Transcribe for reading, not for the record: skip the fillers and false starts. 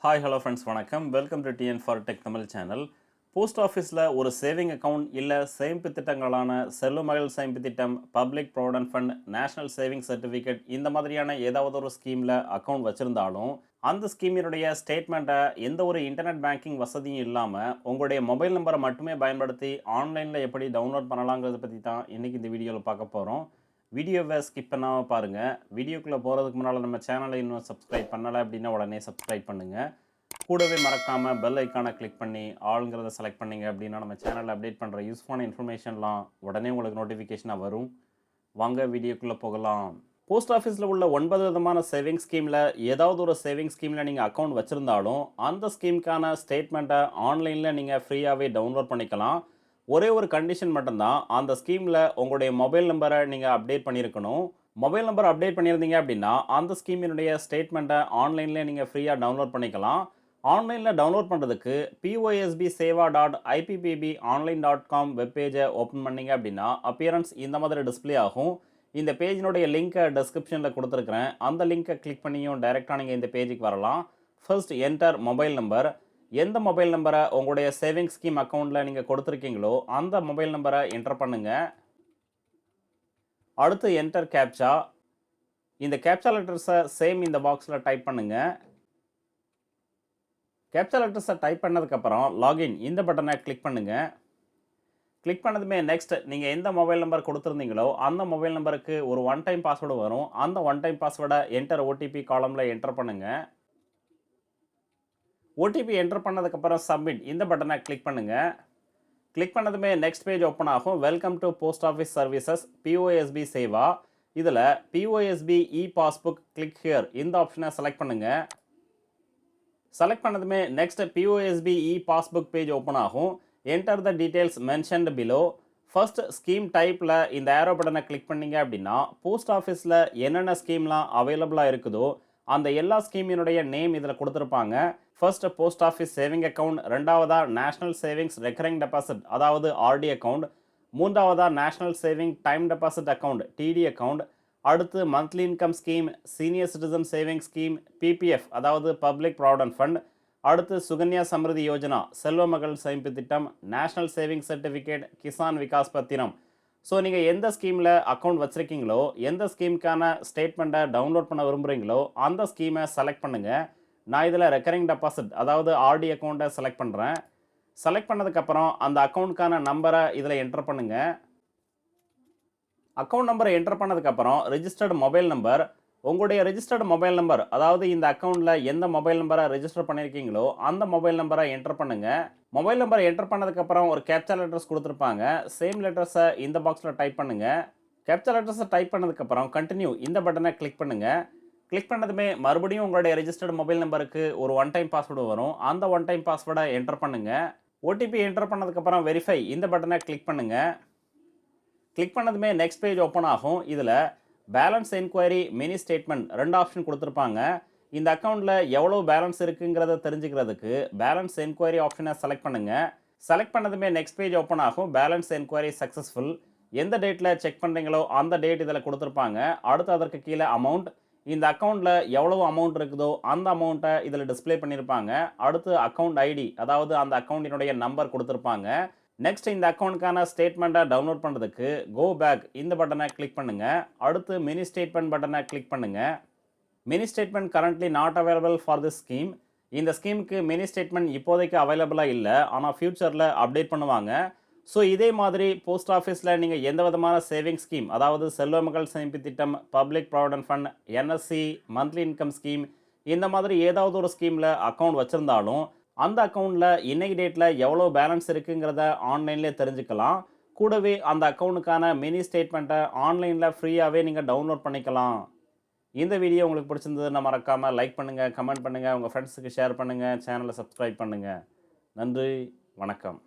Hi, hello friends, வணக்கம். Welcome to TN for Tech Tamil channel. Post ஆஃபீஸில் ஒரு saving account இல்லை சேமிப்பு திட்டங்களான செல்வமகள் சேமிப்பு திட்டம், public provident fund, national saving certificate இந்த மாதிரியான ஏதாவது ஒரு ஸ்கீமில் அக்கவுண்ட் வச்சுருந்தாலும் அந்த ஸ்கீமினுடைய ஸ்டேட்மெண்ட்டை எந்த ஒரு இன்டர்நெட் பேங்கிங் வசதியும் இல்லாமல் உங்களுடைய மொபைல் நம்பரை மட்டுமே பயன்படுத்தி ஆன்லைனில் எப்படி டவுன்லோட் பண்ணலாங்கிறத பற்றி தான் இன்றைக்கி இந்த வீடியோவில் பார்க்க போகிறோம். வீடியோவை ஸ்கிப் பண்ணாமல் பாருங்கள். வீடியோக்குள்ளே போகிறதுக்கு முன்னால் நம்ம சேனலை இன்னும் சப்ஸ்கிரைப் பண்ணலை அப்படின்னா உடனே சப்ஸ்கிரைப் பண்ணுங்கள். கூடவே மறக்காமல் பெல் ஐக்கானை கிளிக் பண்ணி ஆளுங்கிறத செலக்ட் பண்ணிங்க அப்படின்னா நம்ம சேனலில் அப்டேட் பண்ணுற யூஸ்ஃபுல்லான இன்ஃபர்மேஷன்லாம் உடனே உங்களுக்கு நோட்டிஃபிகேஷனாக வரும். வாங்க வீடியோக்குள்ளே போகலாம். போஸ்ட் ஆஃபீஸில் உள்ள 9 விதமான சேவிங் ஸ்கீமில் ஏதாவது ஒரு சேவிங் ஸ்கீமில் நீங்கள் அக்கௌண்ட் வச்சுருந்தாலும் அந்த ஸ்கீமுக்கான ஸ்டேட்மெண்ட்டை ஆன்லைனில் நீங்கள் ஃப்ரீயாகவே டவுன்லோட் பண்ணிக்கலாம். ஒரே ஒரு கண்டிஷன் மட்டும்தான், அந்த ஸ்கீமில் உங்களுடைய மொபைல் நம்பரை நீங்கள் அப்டேட் பண்ணியிருக்கணும். மொபைல் நம்பர் அப்டேட் பண்ணியிருந்தீங்க அப்படின்னா அந்த ஸ்கீமினுடைய ஸ்டேட்மெண்ட்டை ஆன்லைன்லேயே நீங்கள் ஃப்ரீயாக டவுன்லோட் பண்ணிக்கலாம். ஆன்லைனில் டவுன்லோட் பண்ணுறதுக்கு POSB seva.ippbonline.com வெப்பேஜை ஓப்பன் பண்ணிங்க அப்படின்னா அப்பியரன்ஸ் இந்த மாதிரி டிஸ்பிளே ஆகும். இந்த பேஜினுடைய லிங்க்கை டிஸ்கிரிப்ஷனில் கொடுத்துருக்குறேன். அந்த லிங்க்கை கிளிக் பண்ணியும் டைரெக்டாக நீங்கள் இந்த பேஜுக்கு வரலாம். First enter mobile number. எந்த மொபைல் நம்பரை உங்களுடைய சேவிங் ஸ்கீம் அக்கௌண்ட்டில் நீங்கள் கொடுத்துருக்கீங்களோ அந்த மொபைல் நம்பரை என்டர் பண்ணுங்கள். அடுத்து என்டர் கேப்சா. இந்த கேப்சா லெட்டர்ஸை சேம் இந்த பாக்ஸில் டைப் பண்ணுங்கள். கேப்சா லெட்டர்ஸை டைப் பண்ணதுக்கப்புறம் லாகின் இந்த பட்டனை கிளிக் பண்ணுங்கள். கிளிக் பண்ணதுமே நெக்ஸ்ட் நீங்கள் எந்த மொபைல் நம்பர் கொடுத்துருந்தீங்களோ அந்த மொபைல் நம்பருக்கு ஒரு ஒன் டைம் பாஸ்வேர்டு வரும். அந்த ஒன் டைம் பாஸ்வேர்டை என்டர் OTP காலமில் என்டர் பண்ணுங்கள். OTP என்டர் பண்ணதுக்கப்புறம் சப்மிட் இந்த பட்டனை கிளிக் பண்ணுங்கள். கிளிக் பண்ணதுமே நெக்ஸ்ட் பேஜ் ஓப்பன் ஆகும். Welcome to post office services POSB Seva. இதில் POSB passbook கிளிக் ஹியர் இந்த ஆப்ஷனை செலக்ட் பண்ணுங்கள். செலக்ட் பண்ணதுமே next POSB passbook page open ஆகும். Enter the details mentioned below. First scheme டைப்பில் இந்த ஏரோ பட்டனை கிளிக் பண்ணிங்க அப்படின்னா போஸ்ட் ஆஃபீஸில் என்னென்ன ஸ்கீம்லாம் அவைலபிளாக இருக்குதோ அந்த எல்லா ஸ்கீமினுடைய நேம் இதில் கொடுத்துருப்பாங்க. First post office saving account, ரெண்டாவதாக நேஷனல் சேவிங்ஸ் ரெக்கரிங் டெபாசிட் அதாவது RD அக்கௌண்ட், மூன்றாவதாக national saving time deposit account TD account, அடுத்து monthly income scheme, senior citizen saving scheme PPF அதாவது பப்ளிக் ப்ராவிடன்ட் ஃபண்ட், அடுத்து சுகன்யா சம்ருதி யோஜனா செல்வமகள் சேமிப்பு திட்டம், national saving certificate, Kisan Vikas பத்திரம். ஸோ நீங்கள் எந்த ஸ்கீமில் அக்கௌண்ட் வச்சுருக்கீங்களோ எந்த ஸ்கீமுக்கான ஸ்டேட்மெண்ட்டை டவுன்லோட் பண்ண விரும்புகிறீங்களோ அந்த ஸ்கீமை செலக்ட் பண்ணுங்கள். நான் இதில் ரெக்கரிங் டெபாசிட் அதாவது RD அக்கௌண்ட்டை செலக்ட் பண்ணுறேன். செலக்ட் பண்ணதுக்கப்புறம் அந்த அக்கௌண்ட்க்கான நம்பரை இதில் என்டர் பண்ணுங்கள். அக்கௌண்ட் நம்பரை என்டர் பண்ணதுக்கப்புறம் ரிஜிஸ்டர்டு மொபைல் நம்பர், உங்களுடைய ரிஜிஸ்டர்டு மொபைல் நம்பர் அதாவது இந்த அக்கௌண்ட்டில் எந்த மொபைல் நம்பரை ரெஜிஸ்டர் பண்ணியிருக்கீங்களோ அந்த மொபைல் நம்பரை என்டர் பண்ணுங்கள். மொபைல் நம்பர் என்டர் பண்ணதுக்கப்புறம் ஒரு கேப்சா லெட்டர்ஸ் கொடுத்துருப்பாங்க. சேம் லெட்டர்ஸை இந்த பாக்ஸில் டைப் பண்ணுங்கள். கேப்சா லெட்டர்ஸை டைப் பண்ணதுக்கப்புறம் கண்டினியூ இந்த பட்டனை கிளிக் பண்ணுங்கள். கிளிக் பண்ணதுமே மறுபடியும் உங்களுடைய ரெஜிஸ்டர்டு மொபைல் நம்பருக்கு ஒரு ஒன் டைம் பாஸ்வேர்டு வரும். அந்த ஒன் டைம் பாஸ்வேர்டை என்டர் பண்ணுங்கள். OTP என்டர் பண்ணதுக்கப்புறம் வெரிஃபை இந்த பட்டனை கிளிக் பண்ணுங்கள். கிளிக் பண்ணதுமே நெக்ஸ்ட் பேஜ் ஓப்பன் ஆகும். இதில் பேலன்ஸ் என்கொயரி, மினி ஸ்டேட்மெண்ட் ரெண்டு ஆப்ஷன் கொடுத்துருப்பாங்க. இந்த அக்கௌண்ட்டில் எவ்வளோ பேலன்ஸ் இருக்குங்கிறத தெரிஞ்சுக்கிறதுக்கு பேலன்ஸ் என்கொயரி ஆப்ஷனை செலக்ட் பண்ணுங்கள். செலக்ட் பண்ணதுமே நெக்ஸ்ட் பேஜ் ஓப்பன் ஆகும். Balance enquiry successful. எந்த டேட்டில் செக் பண்ணுறீங்களோ அந்த டேட் இதில் கொடுத்துருப்பாங்க. அடுத்து அதற்கு கீழே அமௌண்ட், இந்த அக்கௌண்ட்டில் எவ்வளோ அமௌண்ட் இருக்குதோ அந்த அமௌண்ட்டை இதில் டிஸ்பிளே பண்ணியிருப்பாங்க. அடுத்து அக்கௌண்ட் ID அதாவது அந்த அக்கௌண்ட்டினுடைய நம்பர் கொடுத்துருப்பாங்க. நெக்ஸ்ட் இந்த அக்கௌண்ட்டுக்கான ஸ்டேட்மெண்ட்டை டவுன்லோட் பண்ணுறதுக்கு கோ பேக் இந்த பட்டனை கிளிக் பண்ணுங்கள். அடுத்து மினி ஸ்டேட்மெண்ட் பட்டனை கிளிக் பண்ணுங்கள். Mini statement currently not available for this scheme. இந்த ஸ்கீமுக்கு மினி ஸ்டேட்மெண்ட் இப்போதைக்கு அவைலபிளாக இல்லை, ஆனால் ஃப்யூச்சரில் அப்டேட் பண்ணுவாங்க. ஸோ இதே மாதிரி போஸ்ட் ஆஃபீஸில் நீங்கள் எந்த விதமான சேவிங் ஸ்கீம் அதாவது செல்வமகள் சேமிப்பு திட்டம், public provident fund, NSC, monthly income scheme இந்த மாதிரி ஏதாவது ஒரு ஸ்கீமில் அக்கௌண்ட் வச்சுருந்தாலும் அந்த அக்கௌண்ட்டில் இன்னைக்கு டேட்டில் எவ்வளோ பேலன்ஸ் இருக்குங்கிறத ஆன்லைன்லேயே தெரிஞ்சுக்கலாம். கூடவே அந்த அக்கௌண்ட்டுக்கான மினி ஸ்டேட்மெண்ட்டை ஆன்லைனில் ஃப்ரீயாகவே நீங்கள் டவுன்லோட் பண்ணிக்கலாம். இந்த வீடியோ உங்களுக்கு பிடிச்சிருந்ததுன்னா மறக்காமல் லைக் பண்ணுங்கள், கமெண்ட் பண்ணுங்கள், உங்கள் ஃப்ரெண்ட்ஸுக்கு ஷேர் பண்ணுங்கள், சேனலை சப்ஸ்கிரைப் பண்ணுங்கள். நன்றி, வணக்கம்.